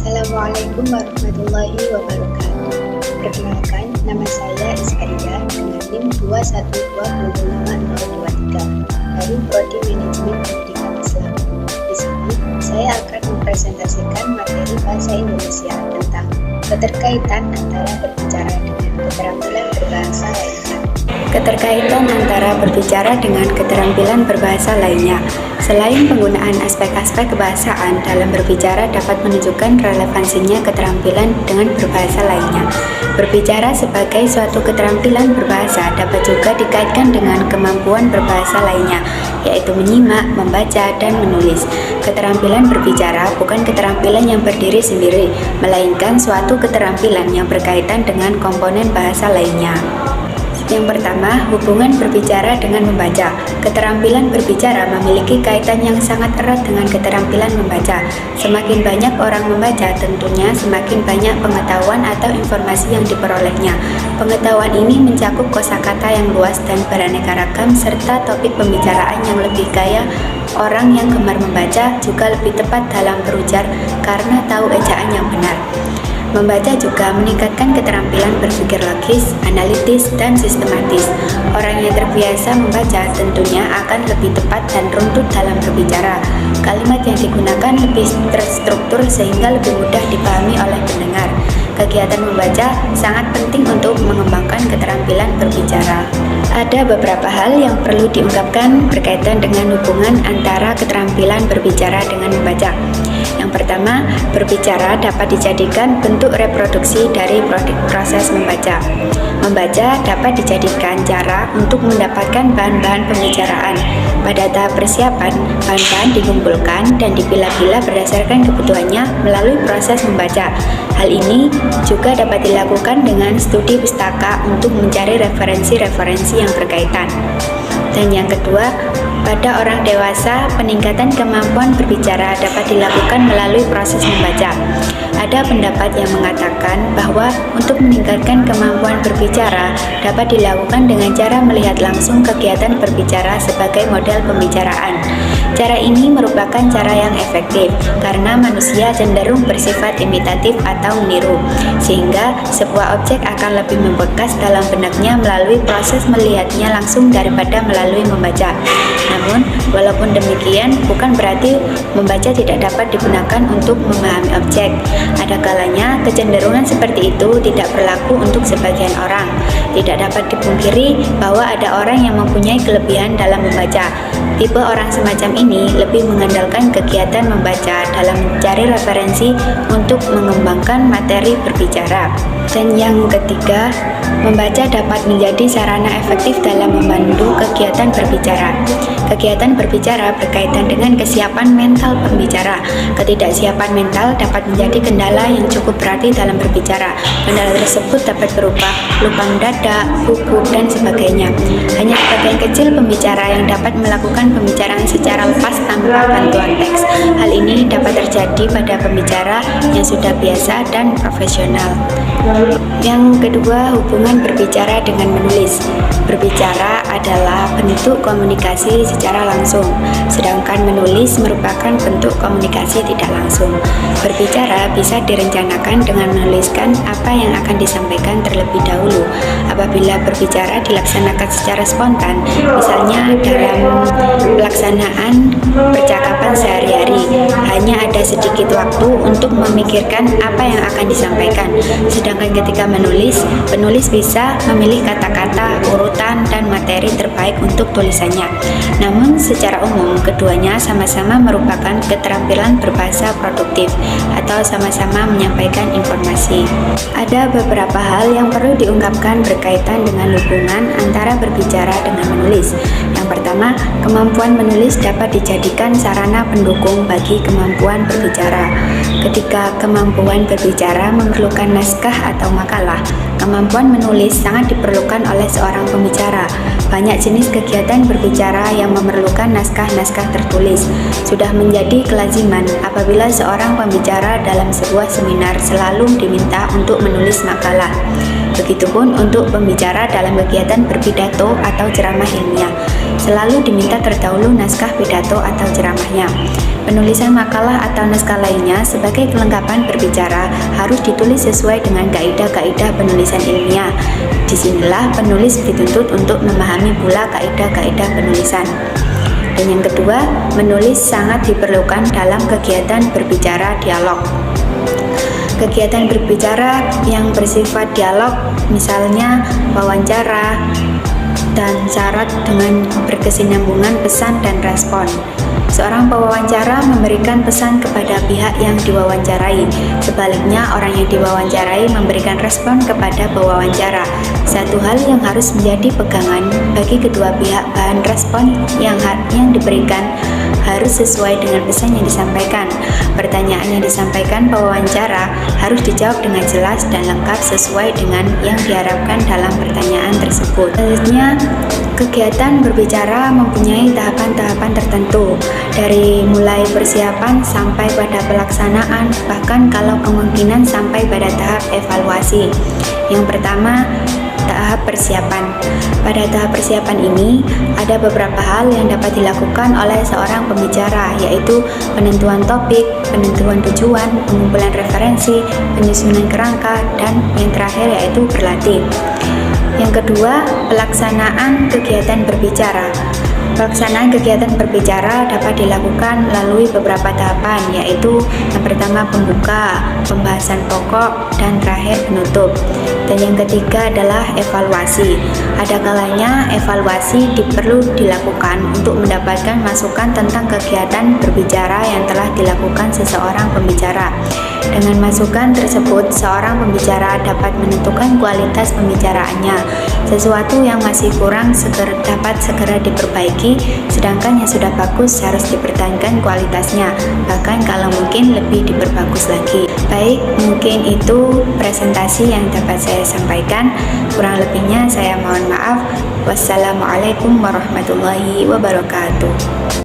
Assalamualaikum warahmatullahi wabarakatuh. Perkenalkan, nama saya Iskaria dengan NIM 212205023 dari Prodi Manajemen Pendidikan Islam. Di sini, saya akan mempresentasikan materi bahasa Indonesia tentang keterkaitan antara berbicara dengan keterampilan berbahasa lainnya. Keterkaitan antara berbicara dengan keterampilan berbahasa lainnya. Selain penggunaan aspek-aspek kebahasaan dalam berbicara dapat menunjukkan relevansinya keterampilan dengan berbahasa lainnya. Berbicara sebagai suatu keterampilan berbahasa dapat juga dikaitkan dengan kemampuan berbahasa lainnya, yaitu menyimak, membaca, dan menulis. Keterampilan berbicara bukan keterampilan yang berdiri sendiri, melainkan suatu keterampilan yang berkaitan dengan komponen bahasa lainnya. Yang pertama, hubungan berbicara dengan membaca. Keterampilan berbicara memiliki kaitan yang sangat erat dengan keterampilan membaca. Semakin banyak orang membaca, tentunya semakin banyak pengetahuan atau informasi yang diperolehnya. Pengetahuan ini mencakup kosakata yang luas dan beraneka ragam, serta topik pembicaraan yang lebih kaya. Orang yang gemar membaca juga lebih tepat dalam berujar karena tahu ejaan yang benar. Membaca juga meningkatkan keterampilan berpikir logis, analitis, dan sistematis. Orang yang terbiasa membaca tentunya akan lebih tepat dan runtut dalam berbicara. Kalimat yang digunakan lebih terstruktur sehingga lebih mudah dipahami oleh pendengar. Kegiatan membaca sangat penting untuk mengembangkan keterampilan berbicara. Ada beberapa hal yang perlu diungkapkan berkaitan dengan hubungan antara keterampilan berbicara dengan membaca. Yang pertama, berbicara dapat dijadikan bentuk reproduksi dari proses membaca. Membaca dapat dijadikan cara untuk mendapatkan bahan-bahan pembicaraan. Pada tahap persiapan, bahan-bahan dikumpulkan dan dipilah-pilah berdasarkan kebutuhannya melalui proses membaca. Hal ini juga dapat dilakukan dengan studi pustaka untuk mencari referensi-referensi yang berkaitan. Dan yang kedua, pada orang dewasa, peningkatan kemampuan berbicara dapat dilakukan melalui proses membaca. Ada pendapat yang mengatakan bahwa untuk meningkatkan kemampuan berbicara dapat dilakukan dengan cara melihat langsung kegiatan berbicara sebagai model pembicaraan. Cara ini merupakan cara yang efektif karena manusia cenderung bersifat imitatif atau meniru, sehingga sebuah objek akan lebih membekas dalam benaknya melalui proses melihatnya langsung daripada melalui membaca. Namun, walaupun demikian, bukan berarti membaca tidak dapat digunakan untuk memahami objek. Ada kalanya kecenderungan seperti itu tidak berlaku untuk sebagian orang. Tidak dapat dipungkiri bahwa ada orang yang mempunyai kelebihan dalam membaca. Tipe orang semacam ini lebih mengandalkan kegiatan membaca dalam mencari referensi untuk mengembangkan materi berbicara. Dan yang ketiga, membaca dapat menjadi sarana efektif dalam membantu kegiatan berbicara. Kegiatan berbicara berkaitan dengan kesiapan mental pembicara. Ketidaksiapan mental dapat menjadi kendala yang cukup berarti dalam berbicara. Kendala tersebut dapat berupa lupa mendadak, gugup, dan sebagainya. Hanya sebagian kecil pembicara yang dapat melakukan pembicaraan secara lepas tanpa bantuan teks. Hal ini dapat terjadi pada pembicara yang sudah biasa dan profesional. Yang kedua, hubungan berbicara dengan menulis. Berbicara adalah bentuk komunikasi secara langsung, sedangkan menulis merupakan bentuk komunikasi tidak langsung. Berbicara bisa direncanakan dengan menuliskan apa yang akan disampaikan terlebih dahulu. Apabila berbicara dilaksanakan secara spontan, misalnya dalam pelaksanaan percakapan sehari-hari, hanya ada sedikit waktu untuk memikirkan apa yang akan disampaikan. Sedangkan ketika menulis, penulis bisa memilih kata-kata, urutan, dan materi terbaik untuk tulisannya. Namun, secara umum, keduanya sama-sama merupakan keterampilan berbahasa produktif atau sama-sama menyampaikan informasi. Ada beberapa hal yang perlu diungkapkan berkaitan dengan hubungan antara berbicara dengan menulis. Yang pertama, kemampuan menulis dapat dijadikan sarana pendukung bagi kemampuan berbicara. Ketika kemampuan berbicara memerlukan naskah atau makalah, kemampuan menulis sangat diperlukan oleh seorang pembicara. Banyak jenis kegiatan berbicara yang memerlukan naskah-naskah tertulis. Sudah menjadi kelaziman apabila seorang pembicara dalam sebuah seminar selalu diminta untuk menulis makalah. Begitupun untuk pembicara dalam kegiatan berpidato atau ceramah ilmiah. selalu diminta terdahulu naskah pidato atau ceramahnya. Penulisan makalah atau naskah lainnya sebagai kelengkapan berbicara harus ditulis sesuai dengan kaidah-kaidah penulisan ilmiah. Disinilah penulis dituntut untuk memahami pula kaidah-kaidah penulisan. Dan yang kedua, menulis sangat diperlukan dalam kegiatan berbicara dialog. Kegiatan berbicara yang bersifat dialog, misalnya wawancara, dan syarat dengan berkesinambungan pesan dan respon. Seorang pewawancara memberikan pesan kepada pihak yang diwawancarai. Sebaliknya, orang yang diwawancarai memberikan respon kepada pewawancara. Satu hal yang harus menjadi pegangan bagi kedua pihak, bahan respon yang diberikan harus sesuai dengan pesan yang disampaikan. Pertanyaan yang disampaikan pewawancara harus dijawab dengan jelas dan lengkap sesuai dengan yang diharapkan dalam pertanyaan tersebut. Selanjutnya, kegiatan berbicara mempunyai tahapan-tahapan tertentu, dari mulai persiapan sampai pada pelaksanaan, bahkan kalau kemungkinan sampai pada tahap evaluasi. Yang pertama, tahap persiapan. Pada tahap persiapan ini, ada beberapa hal yang dapat dilakukan oleh seorang pembicara, yaitu penentuan topik, penentuan tujuan, pengumpulan referensi, penyusunan kerangka, dan yang terakhir yaitu berlatih. Yang kedua, pelaksanaan kegiatan berbicara. Pelaksanaan kegiatan berbicara dapat dilakukan melalui beberapa tahapan, yaitu yang pertama pembuka, pembahasan pokok, dan terakhir penutup. Dan yang ketiga adalah evaluasi. Ada kalanya evaluasi perlu dilakukan untuk mendapatkan masukan tentang kegiatan berbicara yang telah dilakukan seseorang pembicara. Dengan masukan tersebut, seorang pembicara dapat menentukan kualitas pembicaraannya. Sesuatu yang masih kurang dapat segera diperbaiki, sedangkan yang sudah bagus harus dipertahankan kualitasnya, bahkan kalau mungkin lebih diperbagus lagi. Baik, mungkin itu presentasi yang dapat saya sampaikan. Kurang lebihnya saya mohon maaf. Wassalamualaikum warahmatullahi wabarakatuh.